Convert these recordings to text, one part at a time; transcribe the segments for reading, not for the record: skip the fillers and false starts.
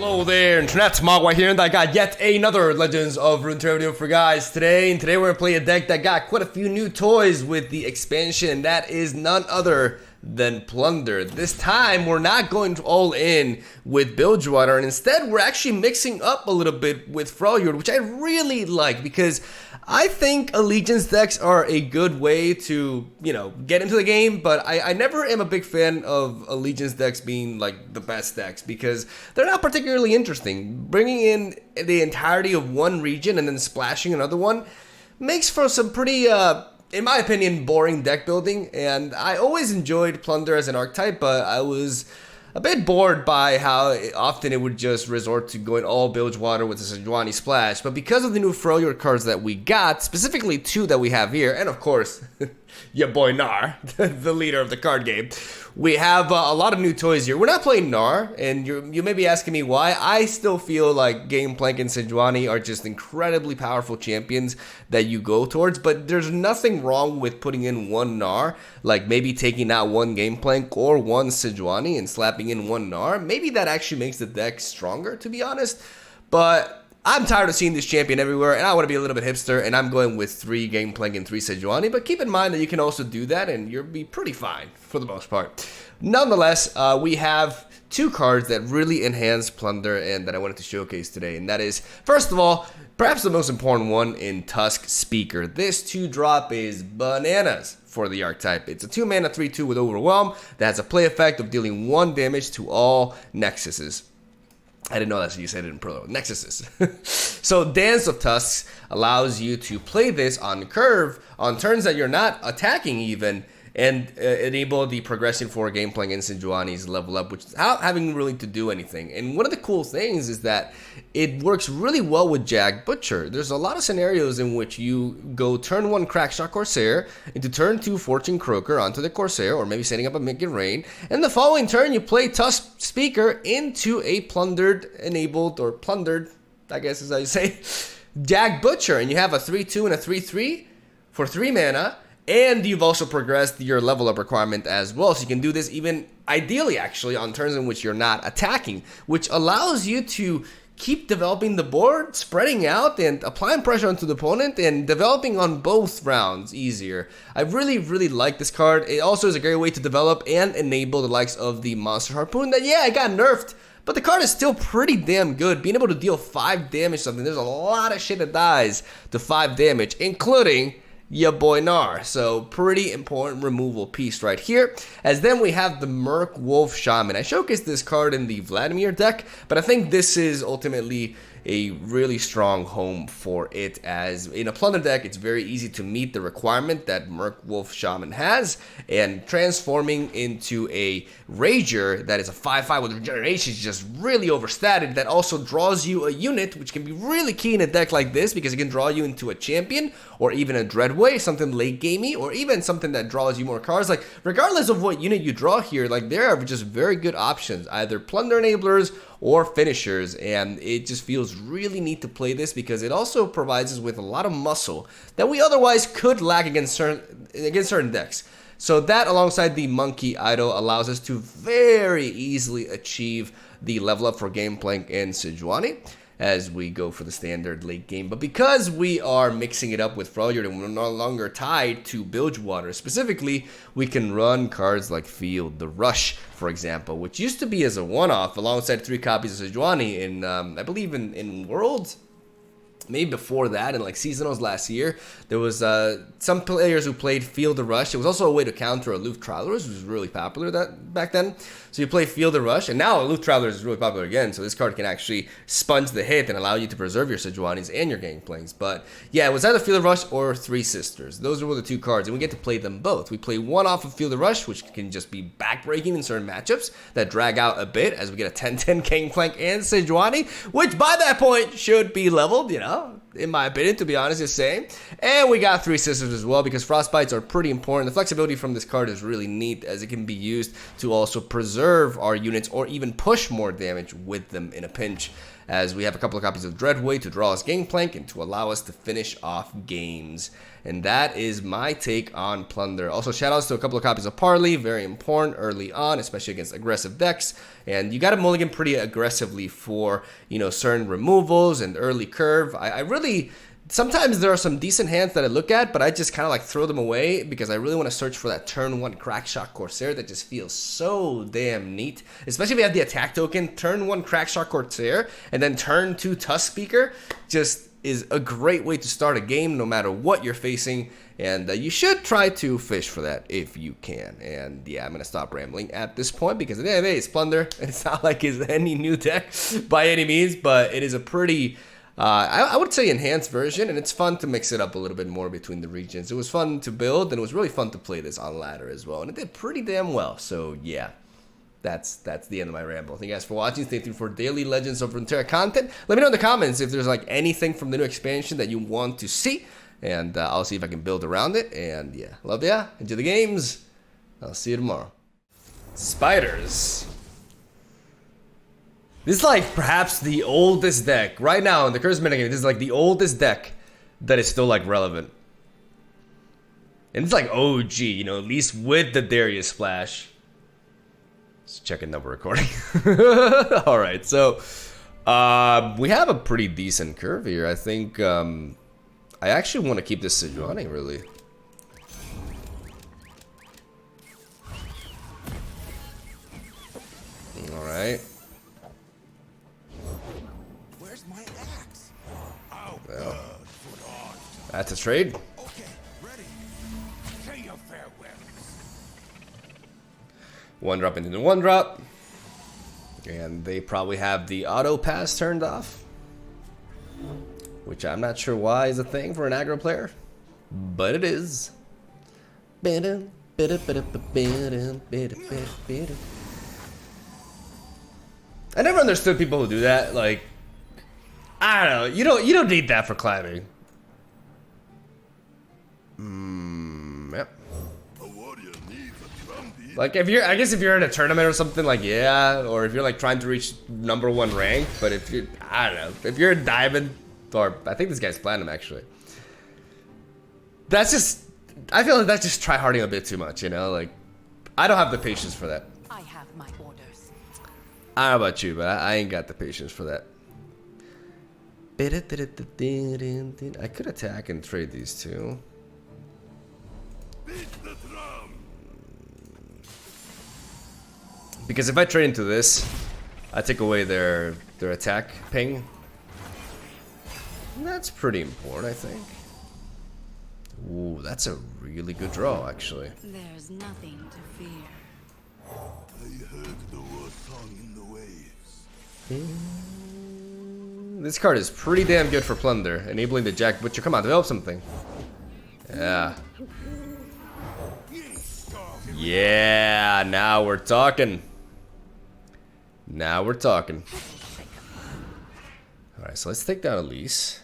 Hello there, Internet. MegaMogwai here, and I got yet another Legends of Runeterra video for guys today. And today we're going to play a deck that got quite a few new toys with the expansion. That is none other than Plunder. This time, we're not going all in with Bilgewater, and instead, we're actually mixing up a little bit with Thralls, which I really like because I think Allegiance decks are a good way to, get into the game, but I never am a big fan of Allegiance decks being like the best decks because they're not particularly interesting. Bringing in the entirety of one region and then splashing another one makes for some pretty, in my opinion, boring deck building, and I always enjoyed Plunder as an archetype, but I was a bit bored by how often it would just resort to going all Bilgewater with the SEJUANI splash. But because of the new Thralls cards that we got, specifically two that we have here, and of course, your boy Gnar, the leader of the card game, we have a lot of new toys here. We're not playing Gnar, and you may be asking me why. I still feel like Gangplank and SEJUANI are just incredibly powerful champions that you go towards, but there's nothing wrong with putting in one Gnar, like maybe taking out one Gangplank or one SEJUANI and slapping in one Gnar. Maybe that actually makes the deck stronger, to be honest, but I'm tired of seeing this champion everywhere, and I want to be a little bit hipster, and I'm going with 3 Gangplank and 3 SEJUANI, but keep in mind that you can also do that, and you'll be pretty fine, for the most part. Nonetheless, we have 2 cards that really enhance Plunder and that I wanted to showcase today, and that is, first of all, perhaps the most important one in Tusk Speaker. This 2-drop is bananas for the archetype. It's a 2-mana 3/2 with Overwhelm that has a play effect of dealing 1 damage to all Nexuses. I didn't know that's what you said it in Pro. Nexuses. So Dance of Tusks allows you to play this on curve on turns that you're not attacking even, and enable the progression for Gangplank and SEJUANI's level up, which without having really to do anything. And one of the cool things is that it works really well with Jag Butcher. There's a lot of scenarios in which you go turn 1 Crackshot Corsair into turn 2 Fortune Croaker onto the Corsair, or maybe setting up a Make It Rain, and the following turn you play Tusk Speaker into a plundered, I guess is how you say, Jag Butcher, and you have a 3/2 and a 3/3 for 3 mana. And you've also progressed your level up requirement as well. So you can do this even ideally actually on turns in which you're not attacking, which allows you to keep developing the board, spreading out and applying pressure onto the opponent and developing on both rounds easier. I really, really like this card. It also is a great way to develop and enable the likes of the Monster Harpoon that, yeah, it got nerfed, but the card is still pretty damn good. Being able to deal 5 damage something, there's a lot of shit that dies to 5 damage, including your boy Gnar. So pretty important removal piece right here. As then we have the Murkwolf Shaman. I showcased this card in the Vladimir deck, but I think this is ultimately a really strong home for it, as in a Plunder deck it's very easy to meet the requirement that Murkwolf Shaman has, and transforming into a Rager that is a 5/5 with regeneration is just really overstated. That also draws you a unit, which can be really key in a deck like this because it can draw you into a champion or even a Dreadway, something late gamey, or even something that draws you more cards. Like, regardless of what unit you draw here, like, there are just very good options, either Plunder enablers or finishers, and it just feels really neat to play this because it also provides us with a lot of muscle that we otherwise could lack against certain decks. So that, alongside the Monkey Idol, allows us to very easily achieve the level up for Gangplank and SEJUANI as we go for the standard late game. But because we are mixing it up with Thralls and we're no longer tied to Bilgewater specifically, we can run cards like Field the Rush, for example, which used to be as a one-off alongside 3 copies of SEJUANI in, I believe in Worlds. Maybe before that, in like seasonals last year, there was some players who played Field the Rush. It was also a way to counter Aloof Travelers, which was really popular back then. So you play Field the Rush, and now Aloof Travelers is really popular again. So this card can actually sponge the hit and allow you to preserve your SEJUANIs and your Gangplanks. But yeah, it was either Field the Rush or 3 Sisters. Those were the 2 cards, and we get to play them both. We play one off of Field the Rush, which can just be backbreaking in certain matchups that drag out a bit, as we get a 10/10 Gangplank and SEJUANI, which by that point should be leveled, in my opinion, to be honest, is same. And we got 3 Scissors as well, because Frostbites are pretty important. The flexibility from this card is really neat, as it can be used to also preserve our units or even push more damage with them in a pinch, as we have a couple of copies of Dreadway to draw us Gangplank and to allow us to finish off games. And that is my take on Plunder. Also, shoutouts to a couple of copies of Parley, very important early on, especially against aggressive decks. And you got to mulligan pretty aggressively for, you know, certain removals and early curve. I really, sometimes there are some decent hands that I look at, but I just kind of like throw them away because I really want to search for that turn 1 Crackshot Corsair that just feels so damn neat. Especially if you have the attack token, turn 1 Crackshot Corsair, and then turn 2 Tusk Speaker, just is a great way to start a game no matter what you're facing, and you should try to fish for that if you can. And yeah, I'm gonna stop rambling at this point because at the end of the day, it's Plunder, and it's not like it's any new deck by any means, but it is a pretty I would say enhanced version, and it's fun to mix it up a little bit more between the regions. It was fun to build, and it was really fun to play this on ladder as well, and it did pretty damn well. So yeah, that's the end of my ramble. Thank you guys for watching. Stay tuned for daily Legends of Runeterra content. Let me know in the comments if there's like anything from the new expansion that you want to see, and I'll see if I can build around it. And yeah, love ya. Enjoy the games. I'll see you tomorrow. Spiders. This is like perhaps the oldest deck right now in the current metagame. This is like the oldest deck that is still like relevant, and it's like OG, you know, at least with the Darius splash. Let's check another recording. All right, so we have a pretty decent curve here. I think I actually want to keep this SEJUANI, really. All right. Where's my axe? Well, that's a trade. Okay, ready. Say your farewells. 1-drop into the 1-drop. And they probably have the auto pass turned off, which I'm not sure why is a thing for an aggro player, but it is. I never understood people who do that. Like, I don't know. You don't need that for climbing. Yep. Like if you're, I guess if you're in a tournament or something, like yeah, or if you're like trying to reach #1 rank. But if you're, I don't know, if you're a diamond, or I think this guy's platinum actually. That's just, I feel like that's just tryharding a bit too much, you know. Like, I don't have the patience for that. I have my orders. I don't know about you, but I ain't got the patience for that. I could attack and trade these two. Because if I trade into this, I take away their attack ping. And that's pretty important, I think. Ooh, that's a really good draw, actually. There's nothing to fear. I heard the war song in the waves. This card is pretty damn good for Plunder, enabling the Jack Butcher. Come on, develop something. Yeah. Yeah, now we're talking. Now we're talking. Alright, so let's take down Elise.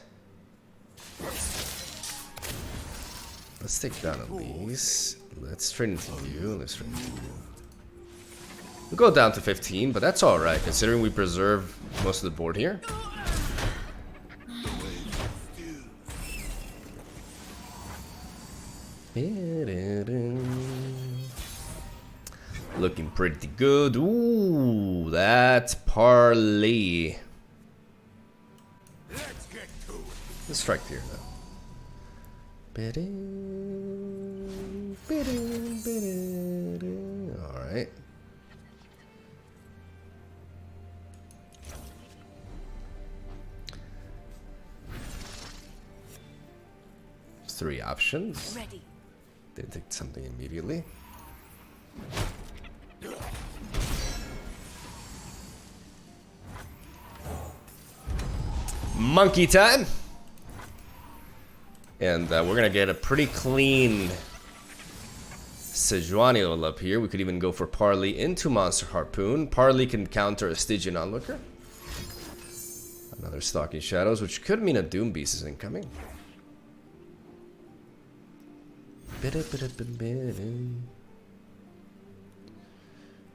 Let's take down Elise. Let's trade into you. Let's trade into you. We'll go down to 15, but that's alright, considering we preserve most of the board here. Looking pretty good. Ooh, that's Parley. Let's get to it. Let's strike here, though. Alright. Three options. Ready. Didn't take something immediately. Monkey time. And we're gonna get a pretty clean SEJUANI level up here. We could even go for Parley into Monster Harpoon. Parley can counter a Stygian Onlooker. Another They're stalking shadows, which could mean a Doom Beast is incoming.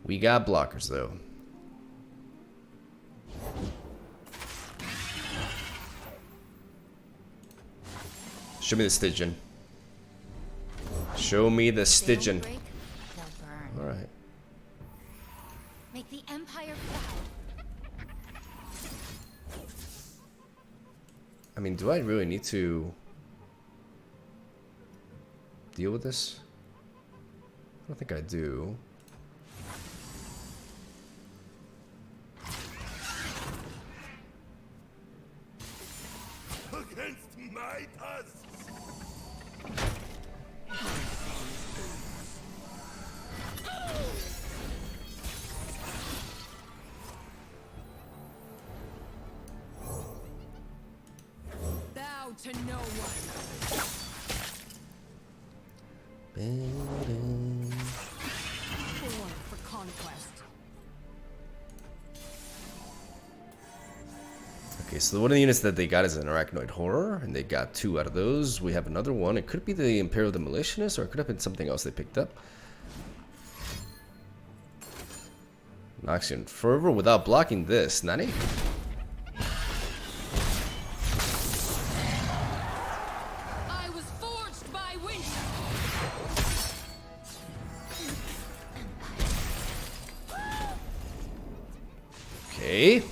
We got blockers though. Show me the Stygian. Show me the Stygian. Alright. Make the Empire proud. I mean, do I really need to deal with this? I don't think I do. Against my tusks. Bow to no one. Born for conquest. Okay, so one of the units that they got is an Arachnoid Horror, and they got 2 out of those. We have another one. It could be the Imperial Demolitionist, or it could have been something else they picked up. Noxian Fervor without blocking this. Nani? I was forged by winter. Okay.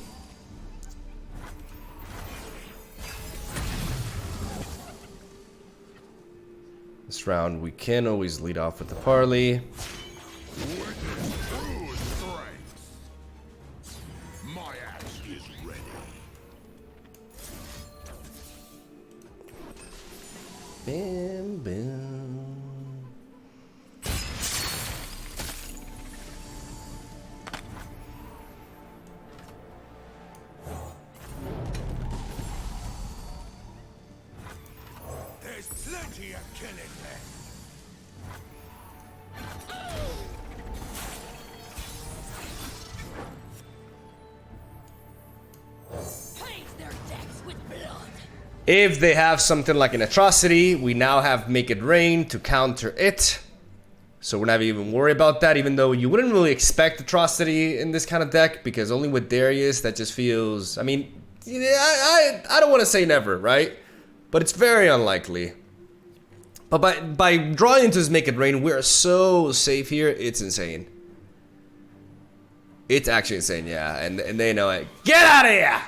This round, we can always lead off with the parley. My axe is ready. Bam, bam. There's plenty of killing left. Paint their decks with blood. If they have something like an Atrocity, we now have Make It Rain to counter it. So we're not even worried about that, even though you wouldn't really expect Atrocity in this kind of deck, because only with Darius that just feels... I mean, I don't want to say never, right? But it's very unlikely. But by drawing into this Make It Rain, we're so safe here, it's insane. It's actually insane, yeah. And they know it. Get out of here!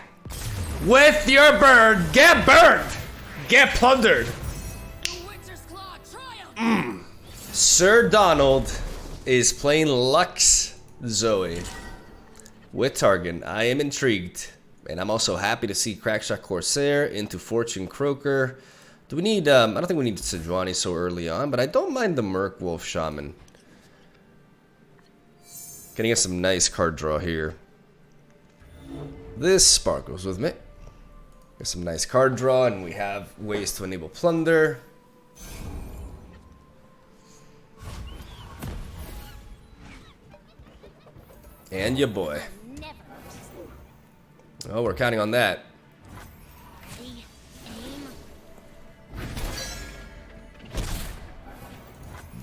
With your bird, get burned! Get plundered! The Winter's Claw triumph. Sir Donald is playing Lux Zoe with Targan. I am intrigued. And I'm also happy to see Crackshot Corsair into Fortune Croaker. Do we need, I don't think we need Sejuani so early on, but I don't mind the Murkwolf Shaman. Gonna get some nice card draw here. This sparkles with me. Get some nice card draw, and we have ways to enable Plunder. And your boy. Never. Oh, we're counting on that. Ready, aim.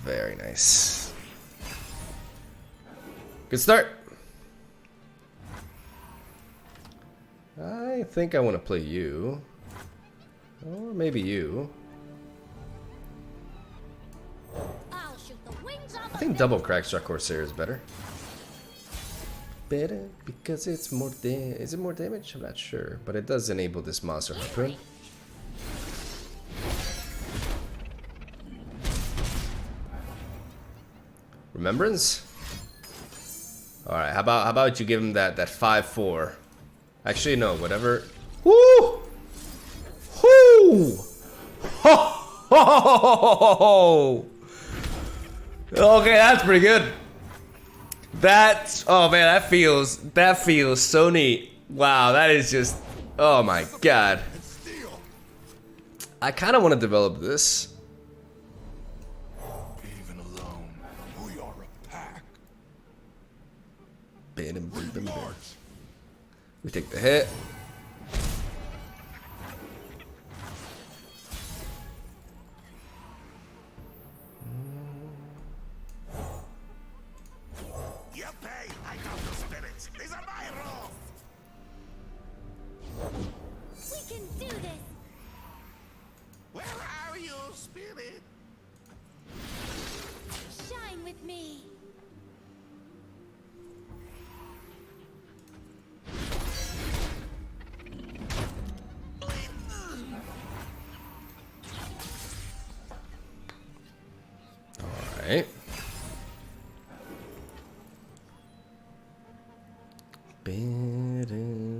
Very nice. Good start. I think I want to play you. Or maybe you. I'll shoot the wings off I think double Crackshot Corsair is better. Better because it's more is it more damage? I'm not sure, but it does enable this monster harpoon. Remembrance? Alright, how about you give him that 5/4? Actually no, whatever. Woo! Woo! Ho! Ho! Ho! Okay, that's pretty good. That's, oh man, that feels so neat. Wow, that is just, oh my god. I kind of want to develop this. Even alone, we are a pack. We take the hit. is a viral. We can do this. Where are you, spirit? Shine with me. Alright.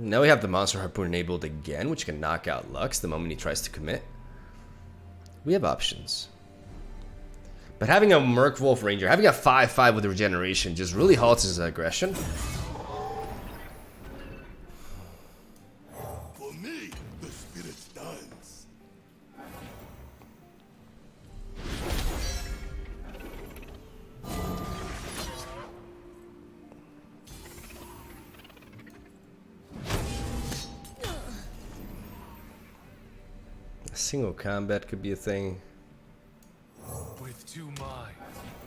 Now we have the Monster Harpoon enabled again, which can knock out Lux the moment he tries to commit. We have options. But having a Murkwolf Ranger, having a 5/5 with regeneration just really halts his aggression. For me, the spirit stands. Single combat could be a thing. With two minds.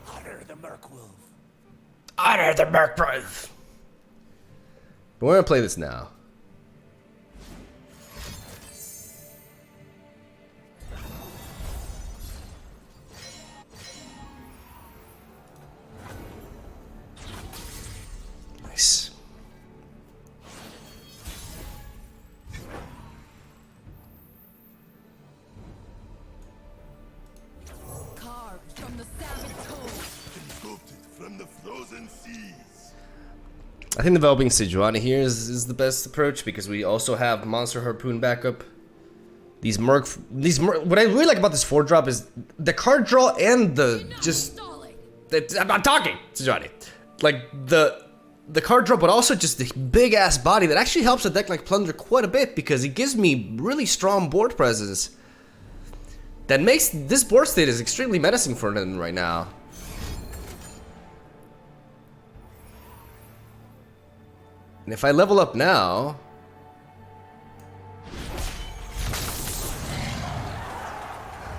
Honor the Murkwolf. Honor the Murkwolf! But we're gonna play this now. Nice. Carved from the savage cold. Sculpted from the frozen seas. I think developing SEJUANI here is the best approach because we also have Monster Harpoon backup. What I really like about this 4-drop is the card draw and the just. Stalling. I'm talking, SEJUANI. Like the card draw, but also just the big ass body that actually helps a deck like Plunder quite a bit because it gives me really strong board presence. That makes this board state is extremely menacing for them right now. And if I level up now,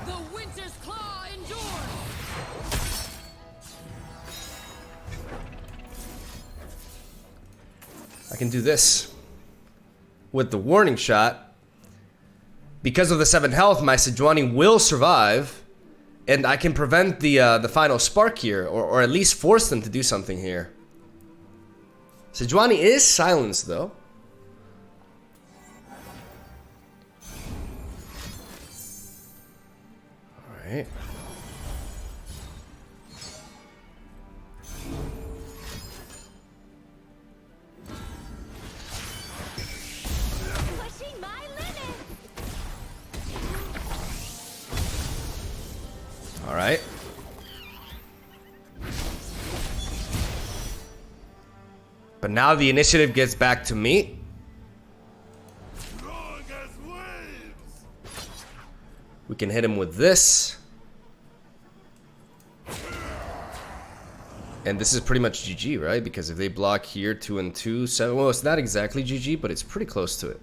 The winter's claw endures. I can do this with the warning shot. Because of the 7 health, my SEJUANI will survive, and I can prevent the final spark here, or at least force them to do something here. SEJUANI is silenced though. Alright. Pushing my limit. Alright. But now the initiative gets back to me. Strong as waves. We can hit him with this. And this is pretty much GG, right? Because if they block here 2 and 2, 7, well, it's not exactly GG, but it's pretty close to it.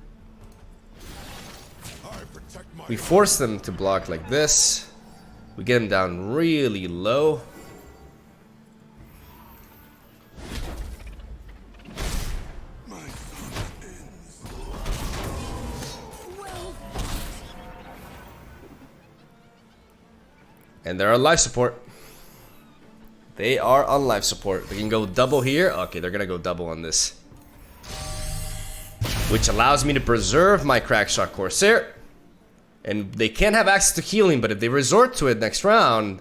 I protect my We force them to block like this. We get them down really low. my son ends. Well, And they're on life support. They are on life support. They can go double here. Okay, they're gonna go double on this. Which allows me to preserve my Crackshot Corsair. And they can't have access to healing, but if they resort to it next round,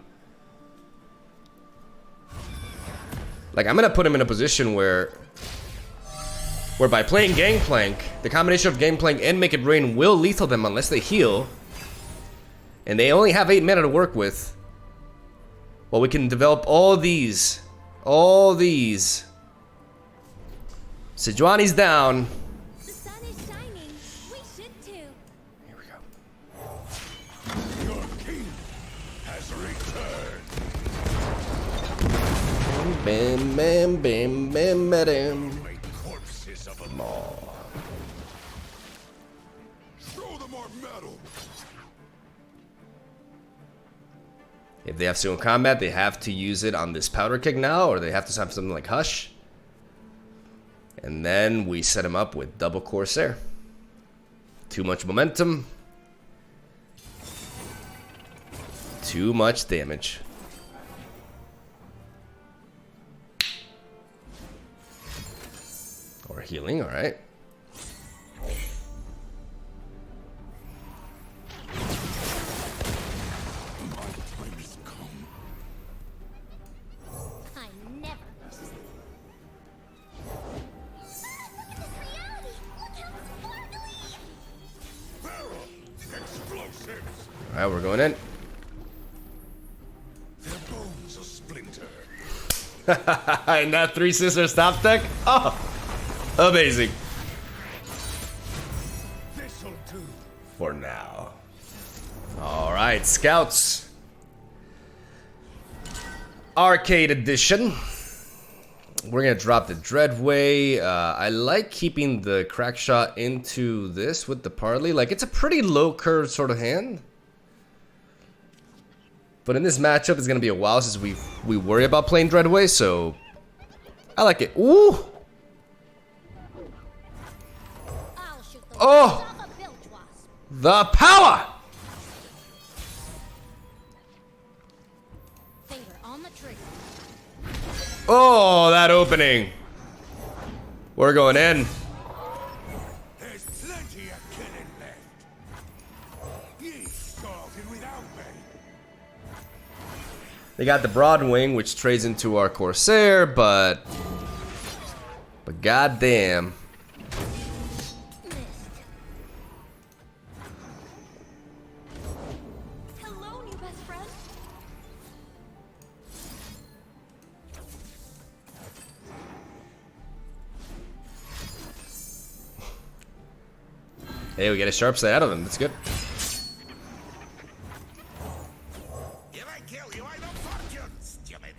like I'm gonna put him in a position where by playing Gangplank, the combination of Gangplank and Make It Rain will lethal them unless they heal. And they only have 8 mana to work with. Well, we can develop all these. All these. SEJUANI's down. the sun is shining. We should too. Here we go. Your king has returned. Bam, bam, bam, bam, bam. Like corpses of a Show them our metal. If they have single combat, they have to use it on this powder keg now, or they have to have something like Hush. And then we set him up with double Corsair. Too much momentum. Too much damage. Or healing, alright. Alright, we're going in. Their bones are splintered. And that Three Sisters top deck? Oh, amazing. This'll do. For now. Alright, Scouts. Arcade Edition. We're gonna drop the Dreadway. I like keeping the crack shot into this with the Parley. Like, it's a pretty low curve sort of hand. But in this matchup, it's gonna be a while since we worry about playing Dreadway, so I like it. Ooh! Oh! The power! Finger on the trigger. Oh, that opening. We're going in. There's plenty of killing left. Ye started without me. They got the Broadwing, which trades into our Corsair, but goddamn. Hello, new best friend. Hey, we get a sharp side out of him. That's good. If I kill you, I don't fortune, stupid.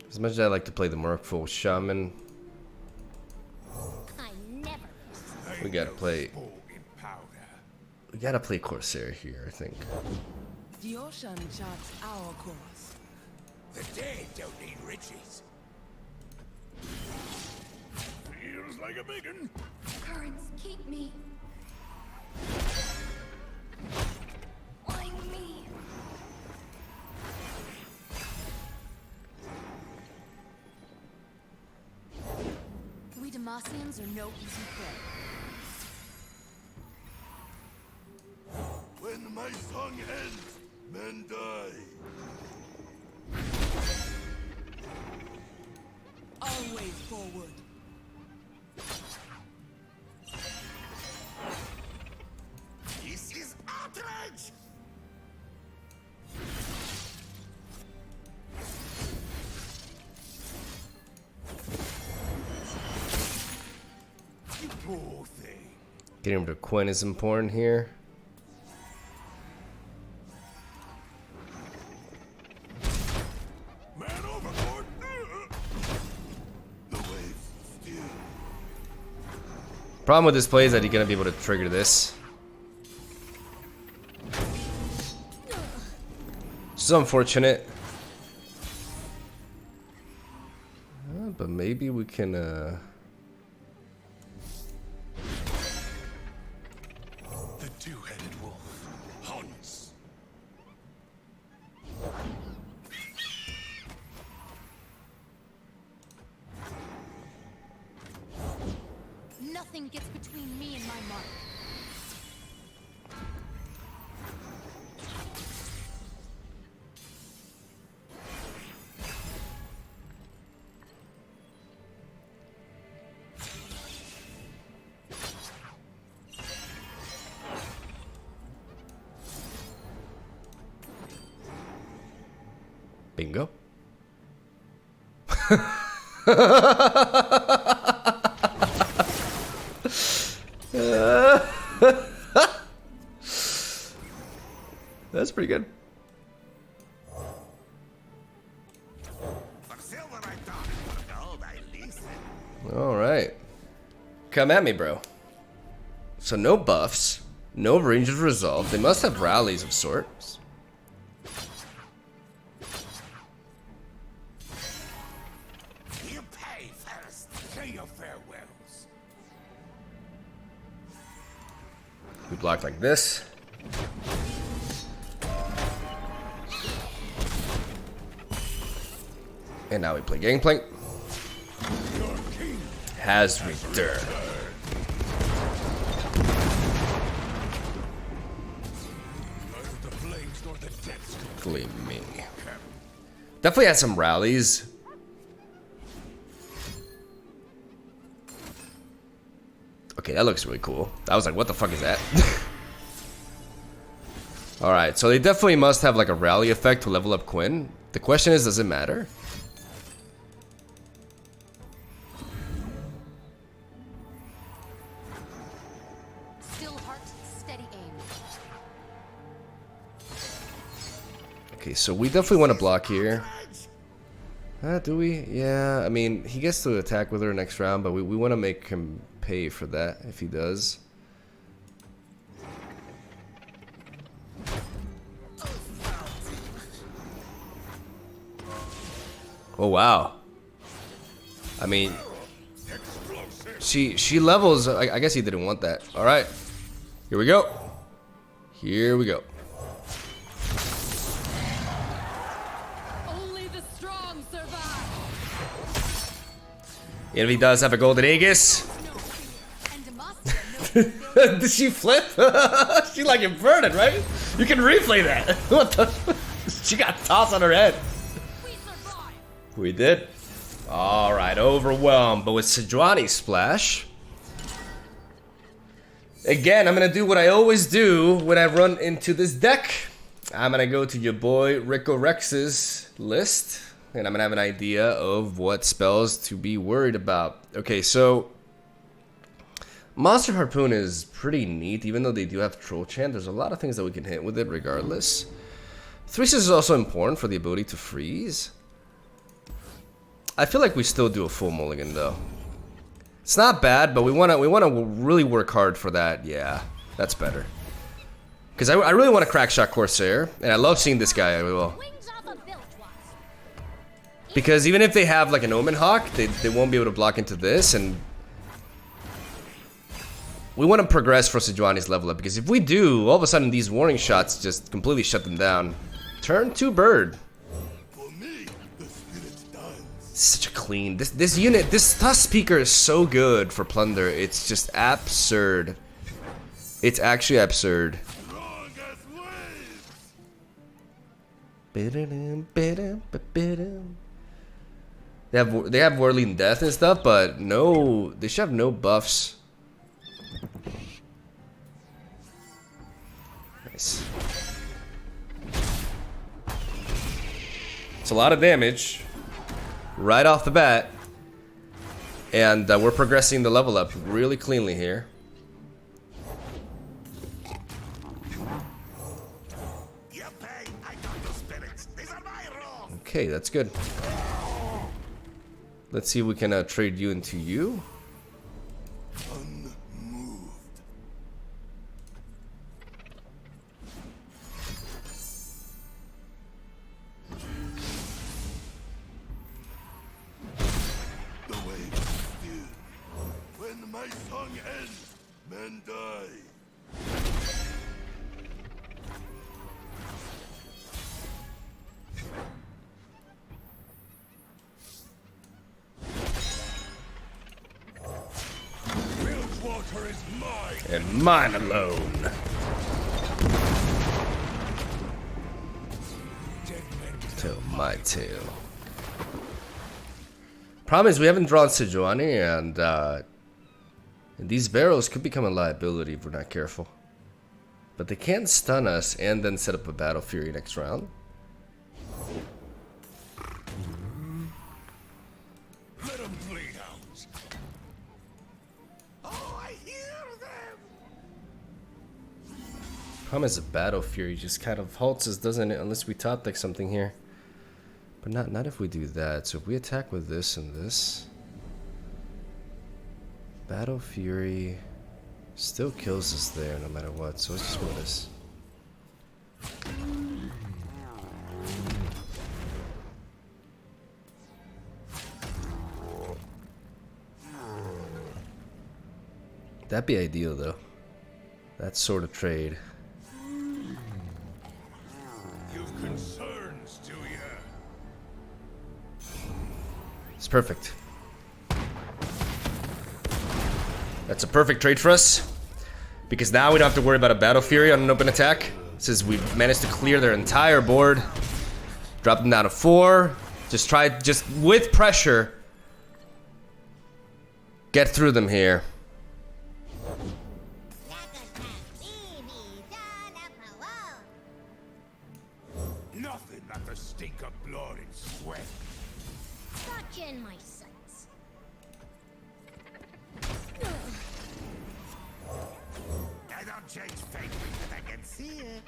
As much as I like to play the Murkwolf Shaman, I never. we gotta play. Full in powder. We gotta play Corsair here, I think. The ocean charts our course. The dead don't need riches. Feels like a biggin. Currents keep me. Like me. We Demacians are no easy prey. When my song ends, men die. Always forward. This is outrage! You poor thing. Getting him to Quinn is important here. Man overboard! The waves still. Problem with this play is that you're gonna be able to trigger this. Which is unfortunate. But maybe we can The two-headed wolf hunts. Nothing gets between me and my mark. bingo. That's pretty good. For silver I thought, for gold I listen. All right. Come at me, bro. So no buffs, No range of resolve. They must have rallies of sorts. You pay first. Say your farewells. We block like this. And now we play Gangplank. Has returned. Gleam me. Definitely had some rallies. Okay, that looks really cool. I was like, what the fuck is that? Alright, so they definitely must have like a rally effect to level up Quinn. The question is, does it matter? Still heart, steady aim. Okay, so we definitely want to block here. Do we? Yeah, I mean, he gets to attack with her next round, but we want to make him pay for that if he does. Oh, wow. I mean, she levels. I guess he didn't want that. All right, here we go. Here we go. Only the strong survive. And if he does have a golden Aegis. And must Did she flip? She like inverted, right? You can replay that. What the? She got tossed on her head. we survive. We did. All right, overwhelmed, but with SEJUANI splash. Again, I'm gonna do what I always do when I run into this deck. I'm gonna go to your boy Rico Rex's list, and I'm gonna have an idea of what spells to be worried about. Okay, so Monster Harpoon is pretty neat, even though they do have Troll Chant. There's a lot of things that we can hit with it regardless. Threes is also important for the ability to freeze. I feel like we still do a full mulligan though. It's not bad, but we wanna really work hard for that. Yeah, that's better. Because I really want to crack shot Corsair, and I love seeing this guy. I will. Wings off a bilge wasp. Because even if they have like an Omen Hawk, they won't be able to block into this, and we want to progress for SEJUANI's level up. Because if we do, all of a sudden these warning shots just completely shut them down. Turn to bird. For me, the spirit dance. Such a clean. This unit, this Tusk Speaker is so good for Plunder. It's just absurd. It's actually absurd. Strong as waves. They have Whirling Death and stuff, but no, they should have no buffs. Nice. It's a lot of damage right off the bat, and we're progressing the level up really cleanly here. You pay. I got the spirits. These are my rules. Okay, that's good. Let's see if we can trade you into you. Unmoved. The waves still. When my song ends, men die. Bilgewater is mine. And mine alone. Dead men Tell my tale. Problem is we haven't drawn SEJUANI, and these barrels could become a liability if we're not careful. But they can stun us and then set up a Battle Fury next round. let them bleed out. Oh, I hear them. Problem is the Battle Fury just kind of halts us, doesn't it? Unless we top deck something here. But not if we do that. So if we attack with this and this. Battle Fury. Still kills us there no matter what, so let's just win this. That'd be ideal though. That sort of trade. You've concerns, do ya? It's perfect. That's a perfect trade for us. Because now we don't have to worry about a Battle Fury on an open attack. Since we've managed to clear their entire board. Drop them down to 4. Just with pressure. Get through them here. Nothing but the stink of blood and sweat. Such in my sights. I don't change fate because I can see it.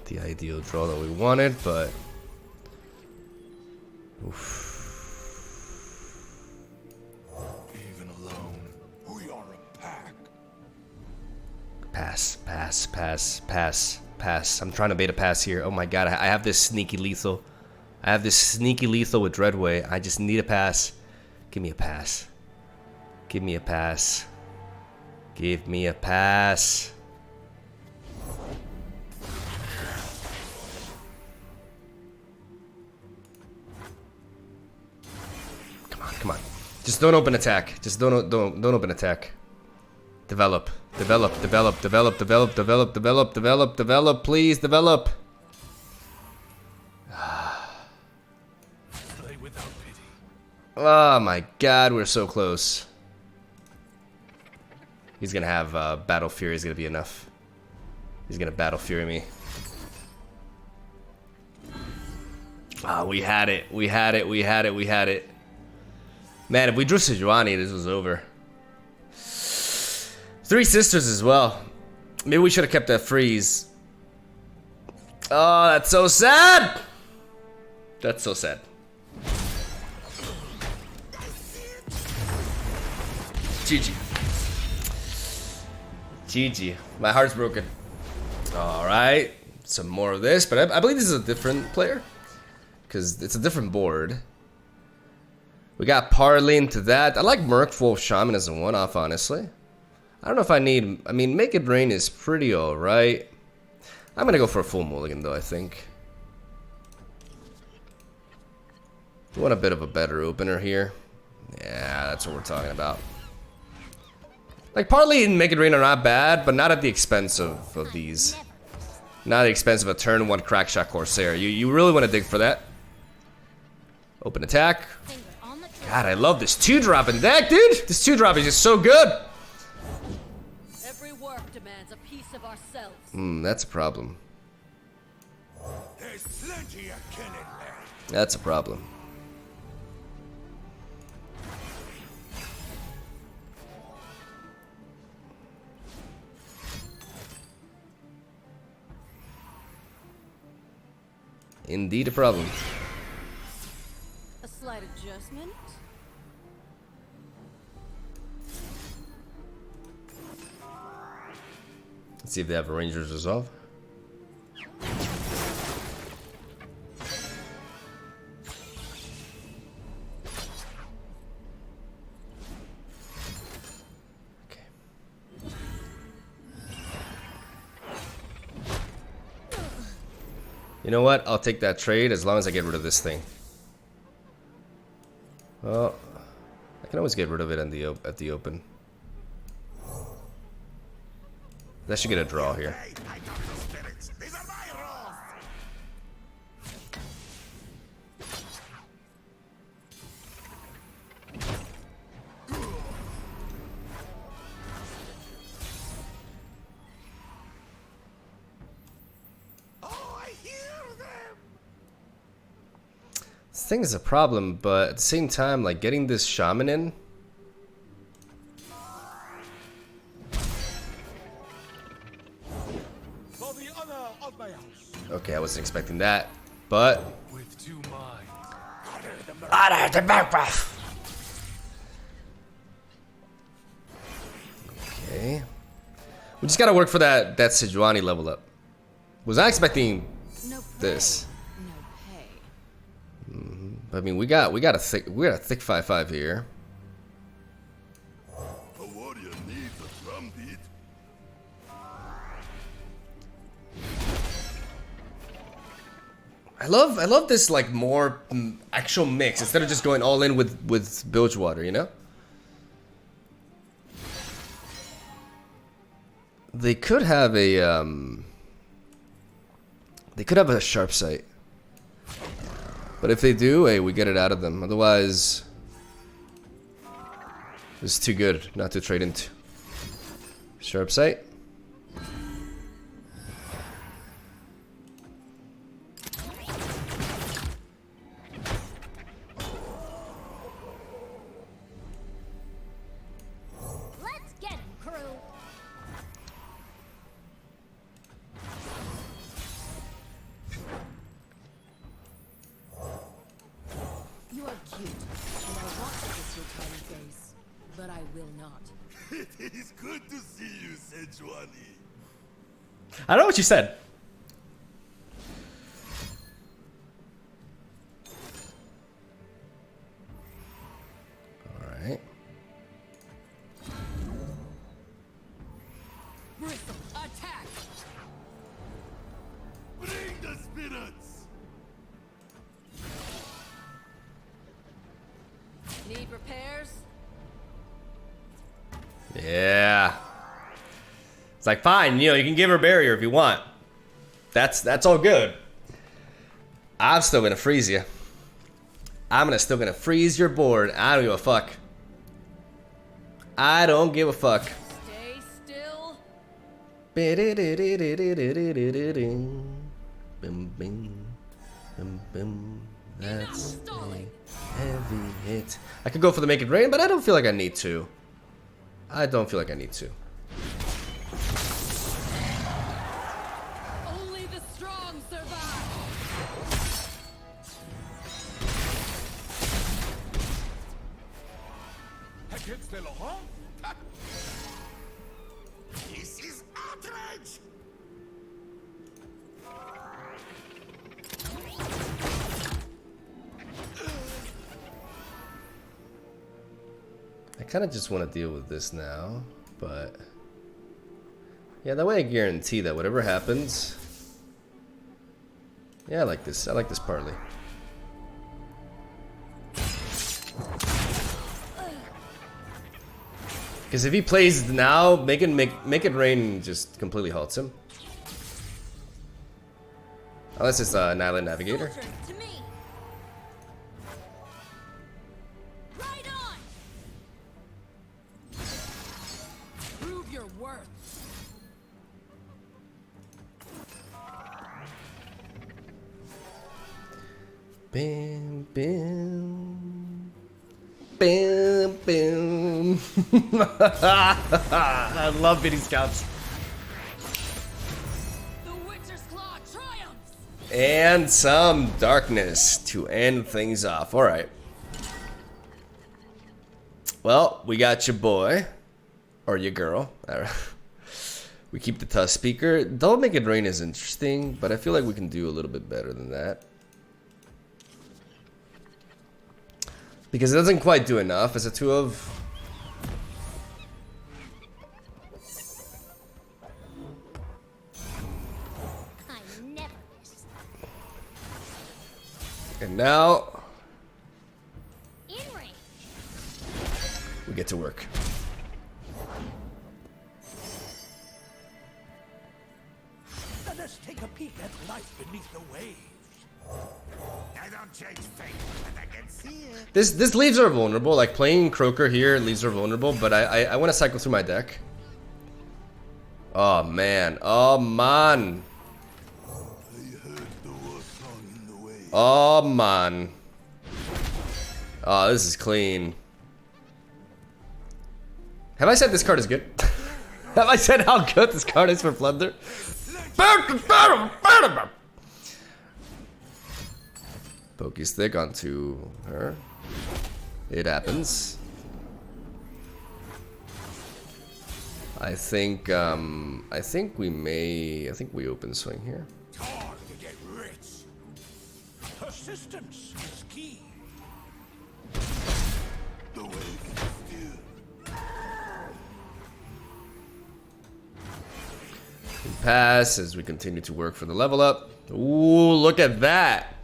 The ideal draw that we wanted, but oof. Even alone, we are a pack. Pass, pass, pass, pass, pass. I'm trying to bait a pass here. Oh my god, I have this sneaky lethal. I have this sneaky lethal with Dreadway. I just need a pass. Give me a pass. Give me a pass. Give me a pass. Come on, come on. Just don't open attack. Just don't open attack. Develop, develop, develop, develop, develop, develop, develop, develop, develop, please develop. Play without pity. Oh my god, we're so close. He's gonna have Battle Fury is gonna be enough. He's gonna Battle Fury me. Ah, we had it, we had it, we had it, we had it. Man, if we drew SEJUANI, this was over. 3 sisters as well. Maybe we should have kept that freeze. Oh, that's so sad. That's so sad. GG. GG. My heart's broken. Alright. Some more of this, but I believe this is a different player. Because it's a different board. We got Parley into that. I like Murkwolf Shaman as a one-off, honestly. I don't know if I need... I mean, Make It Rain is pretty alright. I'm gonna go for a full mulligan, though, I think. We want a bit of a better opener here. Yeah, that's what we're talking about. Like, Parley and Make It Rain are not bad, but not at the expense of these. Not at the expense of a turn 1 Crackshot Corsair. You really want to dig for that. Open attack. God, I love this 2-drop in deck, dude! This 2-drop is just so good! Every work demands a piece of ourselves. That's a problem. There's plenty of killing left. That's a problem. Indeed a problem. A slight adjustment. Let's see if they have a Ranger's Resolve. Okay. You know what? I'll take that trade as long as I get rid of this thing. Well, I can always get rid of it at the open. That should get a draw here. Hey, I got the spirits. These are my rules. Oh, I hear them. This thing is a problem, but at the same time, like getting this shaman in. For the honor of my house. Okay, I wasn't expecting that, but With 2 minds. Okay. We just gotta work for that SEJUANI level up. Was not expecting No pay, this. no pay. But I mean, we got a thick 5/5 here. A warrior needs a drum beat. I love this like more actual mix instead of just going all in with Bilgewater, you know? They could have a sharp sight. But if they do, hey, we get it out of them. Otherwise, it's too good not to trade into. Sharp sight. Let's get him, crew. You are cute, and I want to kiss your tiny face, but I will not. It is good to see you, SEJUANI. I don't know what you said. Alright. Bristle, attack. Bring the spirits. Need repairs? Yeah. It's like, fine, you know, you can give her a barrier if you want. That's all good. I'm still gonna freeze you. I'm still gonna freeze your board. I don't give a fuck. I don't give a fuck. Stay still. Bim, bim, bim, bim. That's Stalling. a heavy hit. I could go for the make it rain, but I don't feel like I need to. I don't feel like I need to. Only the strong survive. This is outrage! I kind of just want to deal with this now, but yeah, that way I guarantee that whatever happens. Yeah, I like this. I like this parley. Because if he plays now, make it rain just completely halts him. Unless it's an island navigator. Soldiers to me. Right on. Prove your worth. Bam, bam. Bam, bam. I love mini scouts. The Witcher's Claw triumphs. And some darkness to end things off. Alright. Well, we got your boy. Or your girl. We keep the tough speaker. Don't Make It Rain is interesting, but I feel like we can do a little bit better than that. Because it doesn't quite do enough as a 2 of. I never miss. And now In range. we get to work. Let us take a peek at life beneath the waves. I don't change fate, but I can see it. This leaves her vulnerable. Like playing Croaker here leaves her vulnerable, but I want to cycle through my deck. Oh man. Oh man. I heard the war song in the way. Oh man. Oh, this is clean. Have I said this card is good? Have I said how good this card is for Plunder? Pokey stick onto her. It happens. I think we open swing here. Hard to get rich. Persistence is key. The way is still. We pass as we continue to work for the level up. Ooh, look at that.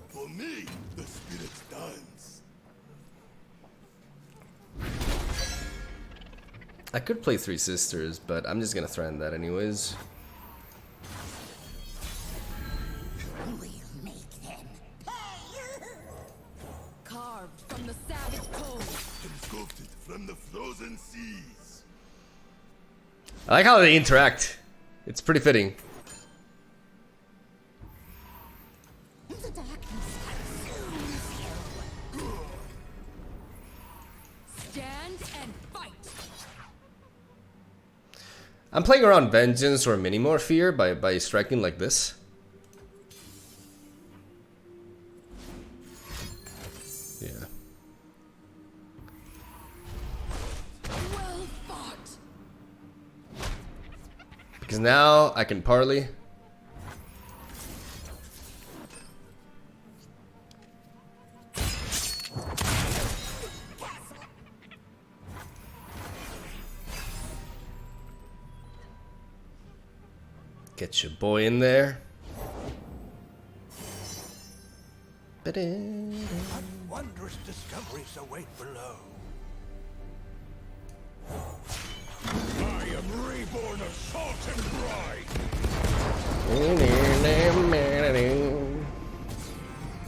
For me, the spirits dance. I could play Three Sisters, but I'm just gonna threaten that anyways. We'll make them pay. Carved from the savage cold. Sculpted from the frozen seas. I like how they interact. It's pretty fitting. The darkness consumes you. Stand and fight. I'm playing around Vengeance or Minimorph here by striking like this. Yeah. Well fought. Because now I can parley. Get your boy in there. Wondrous discoveries await below. I am reborn of salt and brine.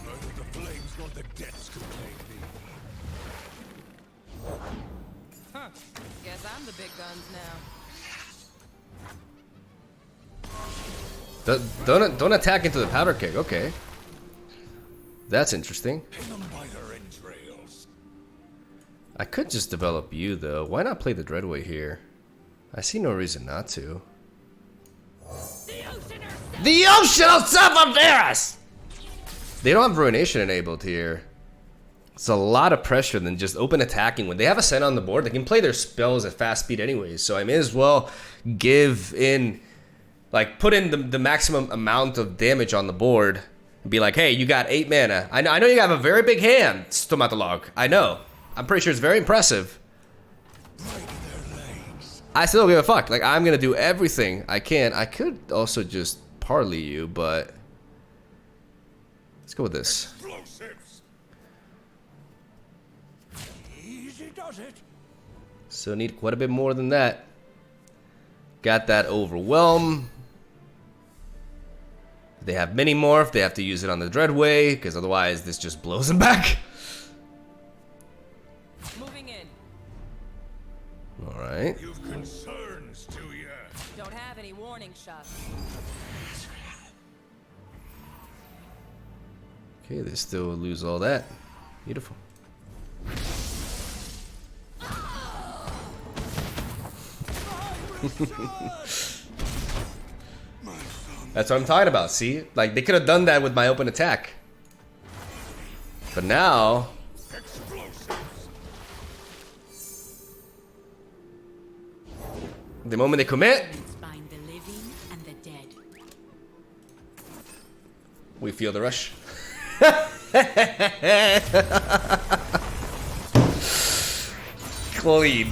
Neither the flames nor the depths could claim me. Huh. Guess I'm the big guns now. Don't attack into the powder keg. Okay, that's interesting. Pin them by their entrails. I could just develop you though. Why not play the Dreadway here? I see no reason not to. The ocean will self-dare us! They don't have Ruination enabled here. It's a lot of pressure than just open attacking. When they have a Sen on the board, they can play their spells at fast speed anyways. So I may as well give in, like, put in the maximum amount of damage on the board. And be like, hey, you got 8 mana. I know you have a very big hand, Stomatolog. I know. I'm pretty sure it's very impressive. I still don't give a fuck. Like, I'm gonna do everything I can. I could also just parley you, but let's go with this. Explosives. Easy does it. So need quite a bit more than that. Got that Overwhelm. They have Minimorph. They have to use it on the Dreadway, because otherwise this just blows them back. Moving in. Alright. You've concerns, do ya? Don't have any warning shots. Okay, they still lose all that. Beautiful. That's what I'm talking about, see? Like, they could have done that with my open attack. But now... the moment they commit, Bind the living and the dead. we feel the rush. Clean.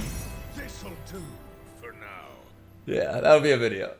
This'll do for now. Yeah, that'll be a video.